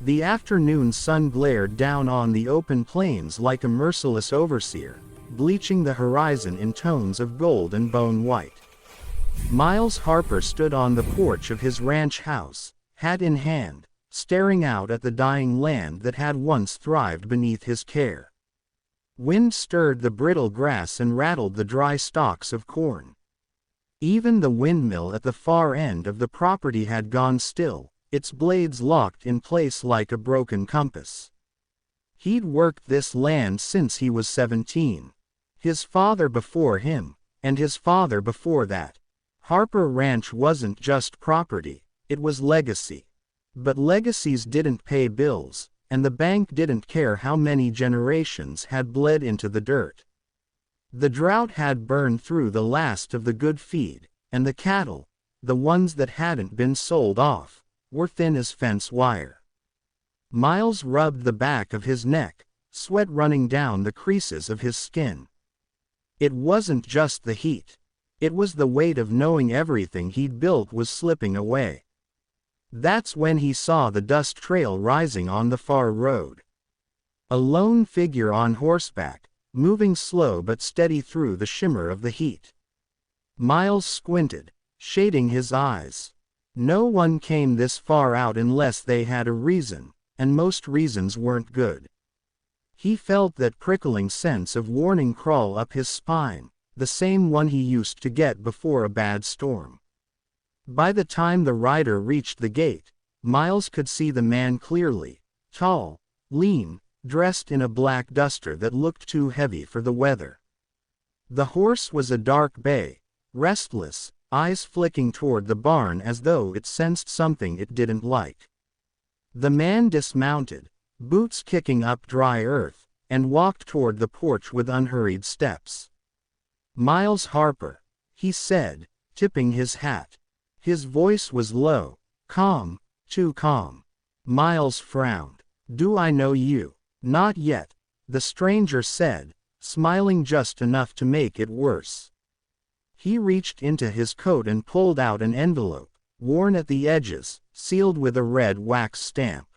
The afternoon sun glared down on the open plains like a merciless overseer, bleaching the horizon in tones of gold and bone white. Miles Harper stood on the porch of his ranch house, hat in hand, staring out at the dying land that had once thrived beneath his care. Wind stirred the brittle grass and rattled the dry stalks of corn. Even the windmill at the far end of the property had gone still, its blades locked in place like a broken compass. He'd worked this land since he was 17. His father before him, and his father before that. Harper Ranch wasn't just property, it was legacy. But legacies didn't pay bills, and the bank didn't care how many generations had bled into the dirt. The drought had burned through the last of the good feed, and the cattle, the ones that hadn't been sold off, were thin as fence wire. Miles rubbed the back of his neck, sweat running down the creases of his skin. It wasn't just the heat. It was the weight of knowing everything he'd built was slipping away. That's when he saw the dust trail rising on the far road. A lone figure on horseback, moving slow but steady through the shimmer of the heat. Miles squinted, shading his eyes. No one came this far out unless they had a reason, and most reasons weren't good. He felt that prickling sense of warning crawl up his spine, the same one he used to get before a bad storm. By the time the rider reached the gate, Miles could see the man clearly, tall, lean, dressed in a black duster that looked too heavy for the weather. The horse was a dark bay, restless, eyes flicking toward the barn as though it sensed something it didn't like. The man dismounted, boots kicking up dry earth, and walked toward the porch with unhurried steps. "Miles Harper," he said, tipping his hat. His voice was low, calm, too calm. Miles frowned. "Do I know you?" "Not yet," the stranger said, smiling just enough to make it worse. He reached into his coat and pulled out an envelope, worn at the edges, sealed with a red wax stamp.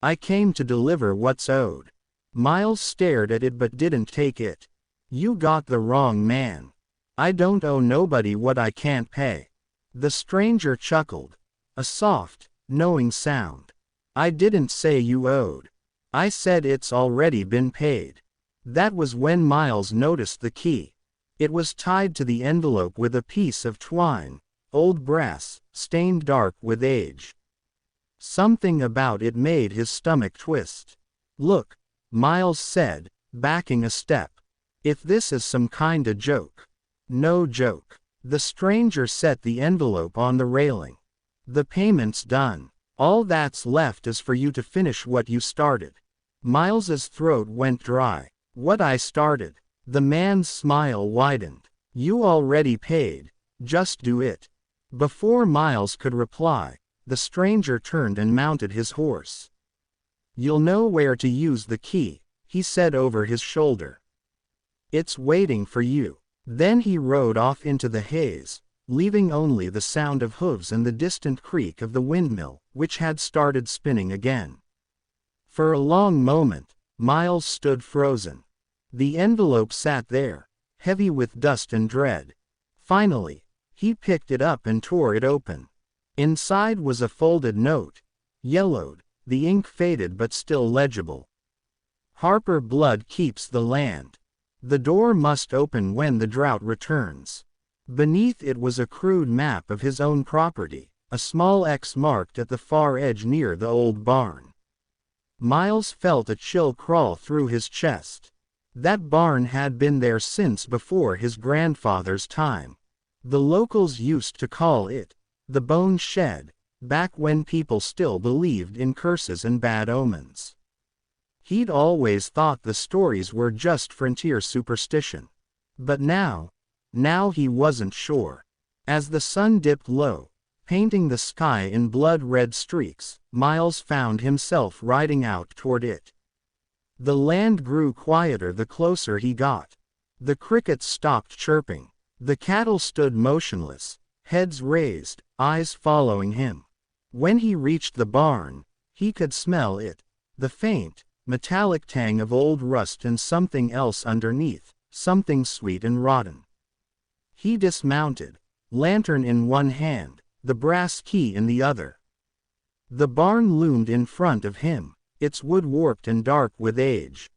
"I came to deliver what's owed." Miles stared at it but didn't take it. "You got the wrong man. I don't owe nobody what I can't pay." The stranger chuckled. A soft, knowing sound. "I didn't say you owed. I said it's already been paid." That was when Miles noticed the key. It was tied to the envelope with a piece of twine, old brass, stained dark with age. Something about it made his stomach twist. "Look," Miles said, backing a step. "If this is some kinda joke." "No joke." The stranger set the envelope on the railing. "The payment's done. All that's left is for you to finish what you started." Miles's throat went dry. "What I started?" The man's smile widened. "You already paid. Just do it." Before Miles could reply, the stranger turned and mounted his horse. "You'll know where to use the key," he said over his shoulder. "It's waiting for you." Then he rode off into the haze, leaving only the sound of hooves and the distant creak of the windmill, which had started spinning again. For a long moment, Miles stood frozen. The envelope sat there, heavy with dust and dread. Finally, he picked it up and tore it open. Inside was a folded note, yellowed, the ink faded but still legible. "Harper blood keeps the land. The door must open when the drought returns." Beneath it was a crude map of his own property, a small X marked at the far edge near the old barn. Miles felt a chill crawl through his chest. That barn had been there since before his grandfather's time. The locals used to call it the Bone Shed, back when people still believed in curses and bad omens. He'd always thought the stories were just frontier superstition. But now he wasn't sure. As the sun dipped low, painting the sky in blood-red streaks, Miles found himself riding out toward it. The land grew quieter the closer he got. The crickets stopped chirping. The cattle stood motionless, heads raised, eyes following him. When he reached the barn, He could smell it. The faint, metallic tang of old rust and something else underneath, something sweet and rotten. He dismounted, lantern in one hand, the brass key in the other. The barn loomed in front of him, its wood warped and dark with age.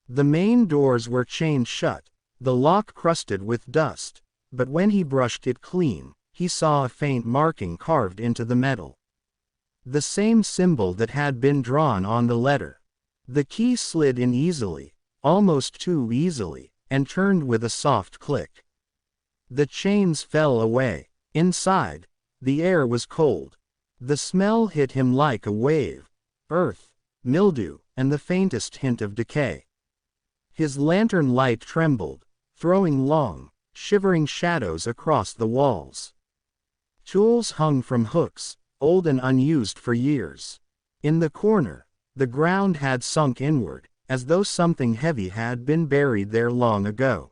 The main doors were chained shut, the lock crusted with dust, but when he brushed it clean, he saw a faint marking carved into the metal. The same symbol that had been drawn on the letter. The key slid in easily, almost too easily, and turned with a soft click. The chains fell away. Inside, the air was cold. The smell hit him like a wave. Earth, mildew, and the faintest hint of decay. His lantern light trembled, throwing long, shivering shadows across the walls. Tools hung from hooks, old and unused for years. In the corner, the ground had sunk inward, as though something heavy had been buried there long ago.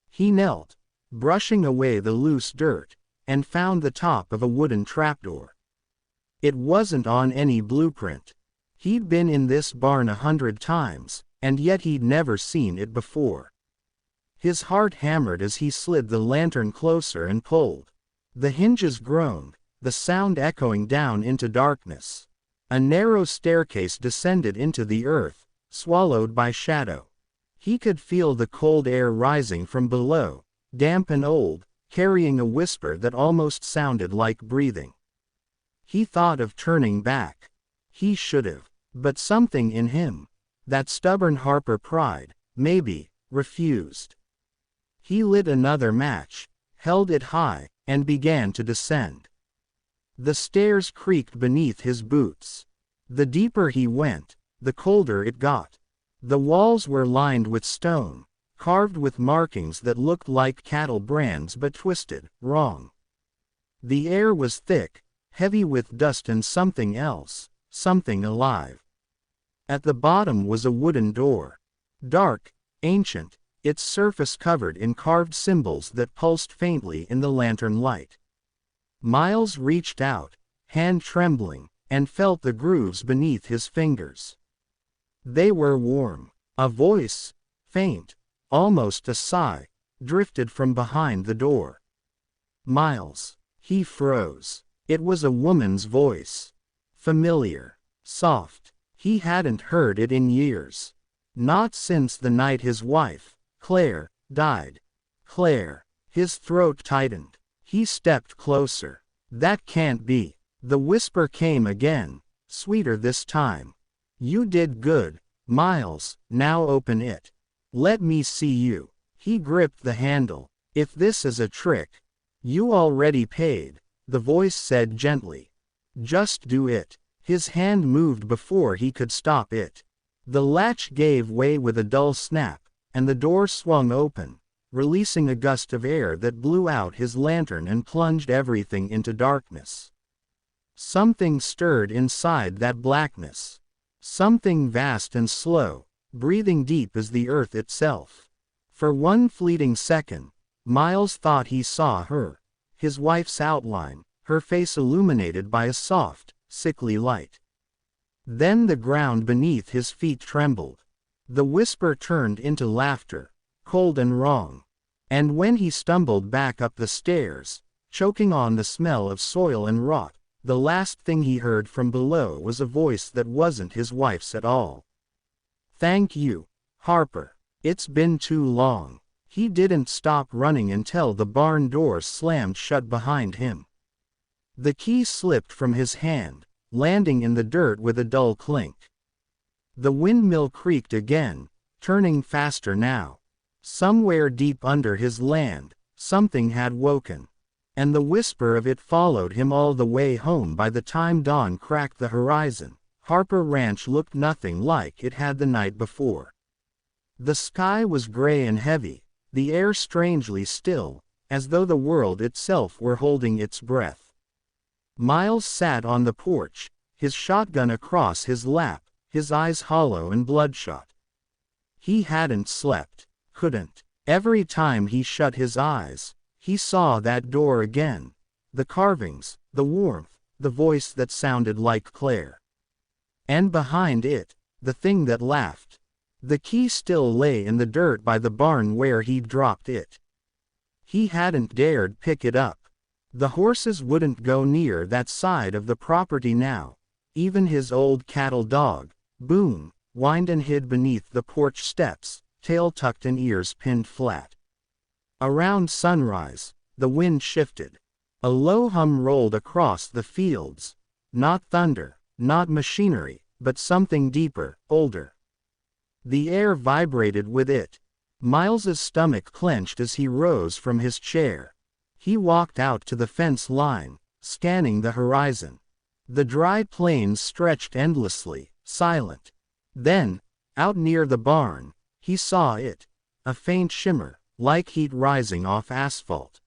He knelt, brushing away the loose dirt, and found the top of a wooden trapdoor. It wasn't on any blueprint. He'd been in this barn 100 times, and yet he'd never seen it before. His heart hammered as he slid the lantern closer and pulled. The hinges groaned, the sound echoing down into darkness. A narrow staircase descended into the earth, swallowed by shadow. He could feel the cold air rising from below, damp and old, carrying a whisper that almost sounded like breathing. He thought of turning back. He should have, but something in him, that stubborn Harper pride, maybe, refused. He lit another match, held it high, and began to descend. The stairs creaked beneath his boots. The deeper he went, the colder it got. The walls were lined with stone, carved with markings that looked like cattle brands but twisted, wrong. The air was thick, heavy with dust and something else, something alive. At the bottom was a wooden door. Dark, ancient, its surface covered in carved symbols that pulsed faintly in the lantern light. Miles reached out, hand trembling, and felt the grooves beneath his fingers. They were warm. A voice, faint, almost a sigh, drifted from behind the door. Miles. He froze. It was a woman's voice. Familiar. Soft. He hadn't heard it in years. Not since the night his wife, Claire, died. Claire. His throat tightened. He stepped closer. That can't be. The whisper came again, sweeter this time. You did good, Miles, now open it. Let me see you. He gripped the handle. If this is a trick. You already paid, the voice said gently. Just do it. His hand moved before he could stop it. The latch gave way with a dull snap, and the door swung open, releasing a gust of air that blew out his lantern and plunged everything into darkness. Something stirred inside that blackness. Something vast and slow, breathing deep as the earth itself. For one fleeting second, Miles thought he saw her, his wife's outline, her face illuminated by a soft, sickly light. Then the ground beneath his feet trembled. The whisper turned into laughter, cold and wrong. And when he stumbled back up the stairs, choking on the smell of soil and rot, the last thing he heard from below was a voice that wasn't his wife's at all. Thank you, Harper. It's been too long. He didn't stop running until the barn door slammed shut behind him. The key slipped from his hand, landing in the dirt with a dull clink. The windmill creaked again, turning faster now. Somewhere deep under his land, something had woken. And the whisper of it followed him all the way home. By the time dawn cracked the horizon, Harper Ranch looked nothing like it had the night before. The sky was gray and heavy, the air strangely still, as though the world itself were holding its breath. Miles sat on the porch, his shotgun across his lap, his eyes hollow and bloodshot. He hadn't slept, couldn't. Every time he shut his eyes, he saw that door again. The carvings, the warmth, the voice that sounded like Claire. And behind it, the thing that laughed. The key still lay in the dirt by the barn where he'd dropped it. He hadn't dared pick it up. The horses wouldn't go near that side of the property now. Even his old cattle dog, Boone, whined and hid beneath the porch steps, tail tucked and ears pinned flat. Around sunrise, the wind shifted. A low hum rolled across the fields. Not thunder, not machinery, but something deeper, older. The air vibrated with it. Miles's stomach clenched as he rose from his chair. He walked out to the fence line, scanning the horizon. The dry plains stretched endlessly, silent. Then, out near the barn, he saw it. A faint shimmer, like heat rising off asphalt.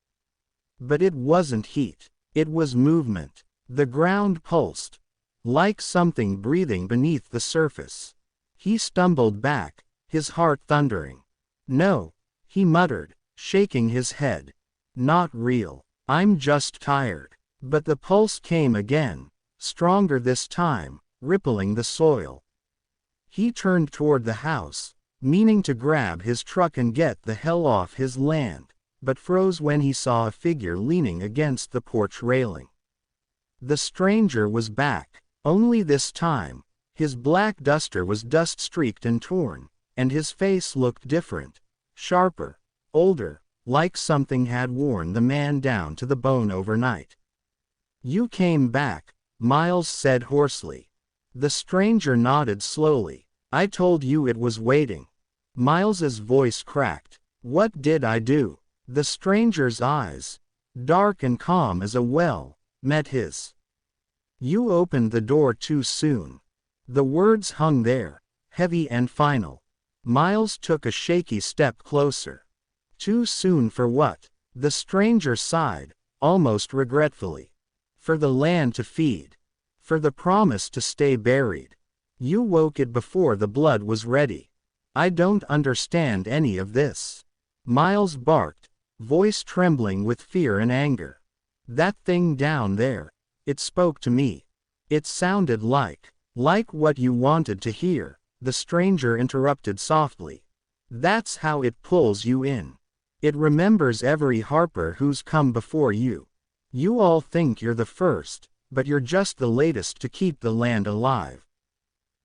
But it wasn't heat. It was movement. The ground pulsed, like something breathing beneath the surface. He stumbled back, his heart thundering. "No," he muttered, shaking his head. "Not real. I'm just tired." But the pulse came again, stronger this time, rippling the soil. He turned toward the house, meaning to grab his truck and get the hell off his land, but froze when he saw a figure leaning against the porch railing. The stranger was back, only this time. His black duster was dust-streaked and torn, and his face looked different, sharper, older, like something had worn the man down to the bone overnight. "You came back," Miles said hoarsely. The stranger nodded slowly. "I told you it was waiting." Miles's voice cracked. "What did I do?" The stranger's eyes, dark and calm as a well, met his. "You opened the door too soon." The words hung there, heavy and final. Miles took a shaky step closer. "Too soon for what?" The stranger sighed, almost regretfully. "For the land to feed. For the promise to stay buried. You woke it before the blood was ready. I don't understand any of this." Miles barked, voice trembling with fear and anger. "That thing down there, it spoke to me. It sounded like what you wanted to hear," the stranger interrupted softly. "That's how it pulls you in. It remembers every Harper who's come before you. You all think you're the first, but you're just the latest to keep the land alive."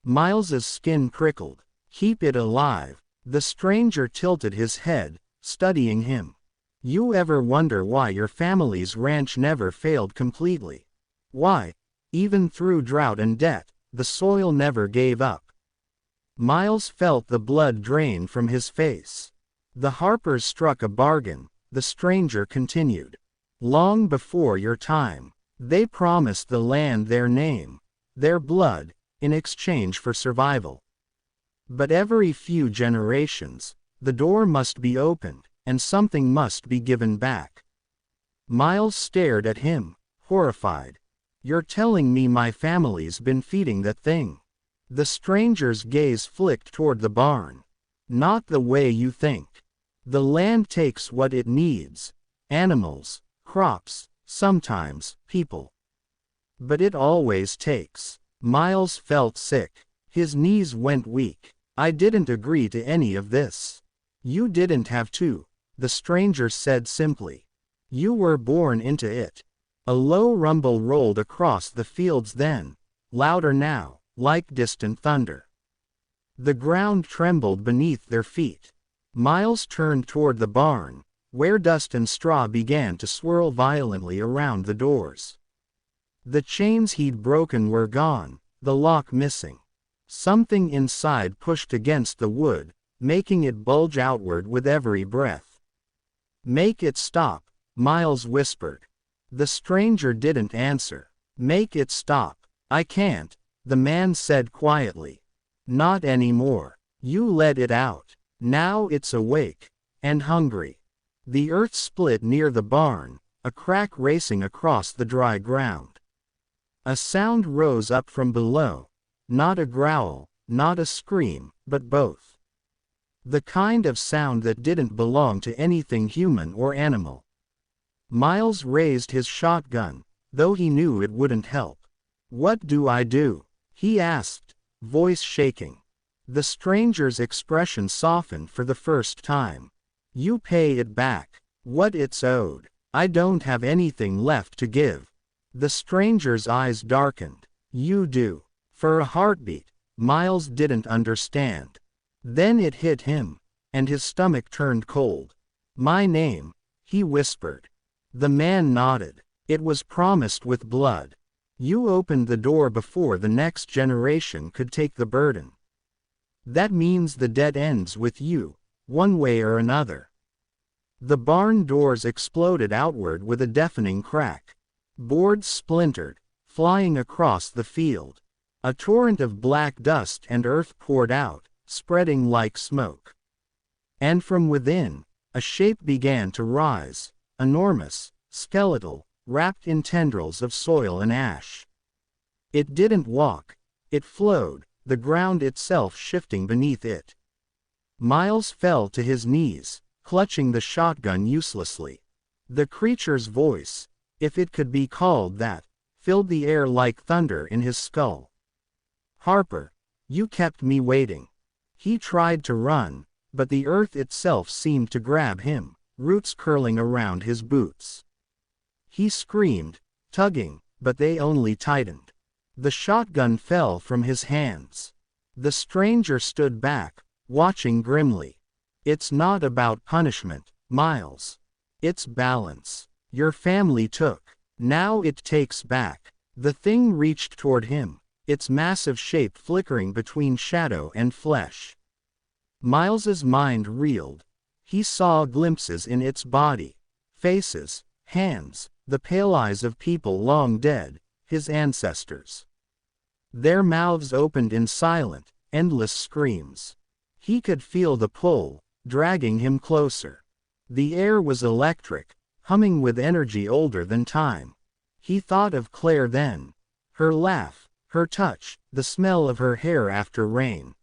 Miles's skin prickled. "Keep it alive." The stranger tilted his head, studying him. "You ever wonder why your family's ranch never failed completely? Why, even through drought and debt, the soil never gave up?" Miles felt the blood drain from his face. "The Harpers struck a bargain," the stranger continued. "Long before your time. They promised the land their name, their blood, in exchange for survival. But every few generations, the door must be opened, and something must be given back." Miles stared at him, horrified. "You're telling me my family's been feeding that thing?" The stranger's gaze flicked toward the barn. "Not the way you think. The land takes what it needs. Animals, crops, sometimes, people. But it always takes." Miles felt sick. His knees went weak. "I didn't agree to any of this." "You didn't have to," the stranger said simply. "You were born into it." A low rumble rolled across the fields then, louder now, like distant thunder. The ground trembled beneath their feet. Miles turned toward the barn, where dust and straw began to swirl violently around the doors. The chains he'd broken were gone, the lock missing. Something inside pushed against the wood, making it bulge outward with every breath. "Make it stop," Miles whispered. The stranger didn't answer. "Make it stop." "I can't," the man said quietly. "Not anymore. You let it out. Now it's awake. And hungry." The earth split near the barn, a crack racing across the dry ground. A sound rose up from below. Not a growl, not a scream, but both. The kind of sound that didn't belong to anything human or animal. Miles raised his shotgun, though he knew it wouldn't help. "What do I do?" he asked, voice shaking. The stranger's expression softened for the first time. You pay it back. What it's owed. I don't have anything left to give. The stranger's eyes darkened. You do. For a heartbeat, Miles didn't understand. Then it hit him, and his stomach turned cold. My name, he whispered. The man nodded. It was promised with blood. You opened the door before the next generation could take the burden. That means the debt ends with you, one way or another. The barn doors exploded outward with a deafening crack. Boards splintered, flying across the field. A torrent of black dust and earth poured out, spreading like smoke. And from within, a shape began to rise, enormous, skeletal, wrapped in tendrils of soil and ash. It didn't walk, it flowed, the ground itself shifting beneath it. Miles fell to his knees, clutching the shotgun uselessly. The creature's voice, if it could be called that, filled the air like thunder in his skull. Harper, you kept me waiting. He tried to run, but the earth itself seemed to grab him, roots curling around his boots. He screamed, tugging, but they only tightened. The shotgun fell from his hands. The stranger stood back, watching grimly. It's not about punishment, Miles. It's balance. Your family took. Now it takes back. The thing reached toward him, its massive shape flickering between shadow and flesh. Miles's mind reeled. He saw glimpses in its body. Faces, hands, the pale eyes of people long dead, his ancestors. Their mouths opened in silent, endless screams. He could feel the pull, dragging him closer. The air was electric, humming with energy older than time. He thought of Claire then. Her laugh, her touch, the smell of her hair after rain.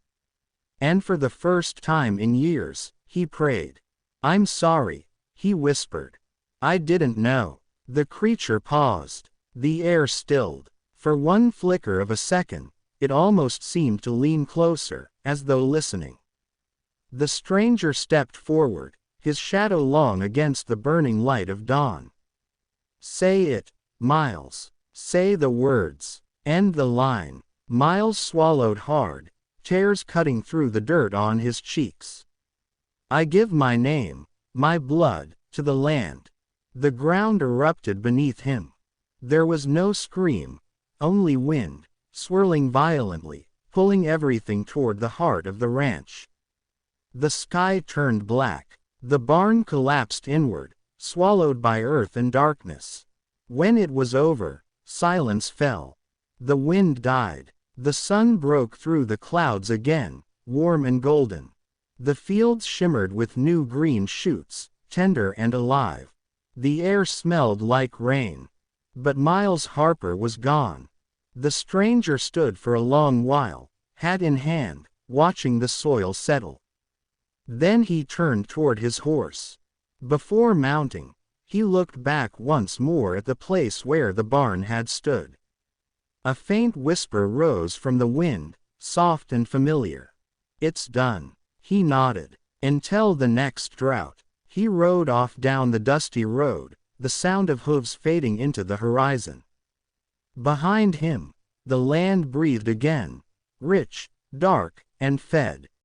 And for the first time in years, he prayed. I'm sorry, he whispered. I didn't know. The creature paused. The air stilled. For one flicker of a second, it almost seemed to lean closer, as though listening. The stranger stepped forward, his shadow long against the burning light of dawn. Say it, Miles. Say the words. End the line. Miles swallowed hard, tears cutting through the dirt on his cheeks. I give my name, my blood, to the land. The ground erupted beneath him. There was no scream, only wind, swirling violently, pulling everything toward the heart of the ranch. The sky turned black. The barn collapsed inward, swallowed by earth and darkness. When it was over, silence fell. The wind died. The sun broke through the clouds again, warm and golden. The fields shimmered with new green shoots, tender and alive. The air smelled like rain. But Miles Harper was gone. The stranger stood for a long while, hat in hand, watching the soil settle. Then he turned toward his horse. Before mounting, he looked back once more at the place where the barn had stood. A faint whisper rose from the wind, soft and familiar. It's done. He nodded. Until the next drought. He rode off down the dusty road, the sound of hooves fading into the horizon. Behind him, the land breathed again, rich, dark, and fed.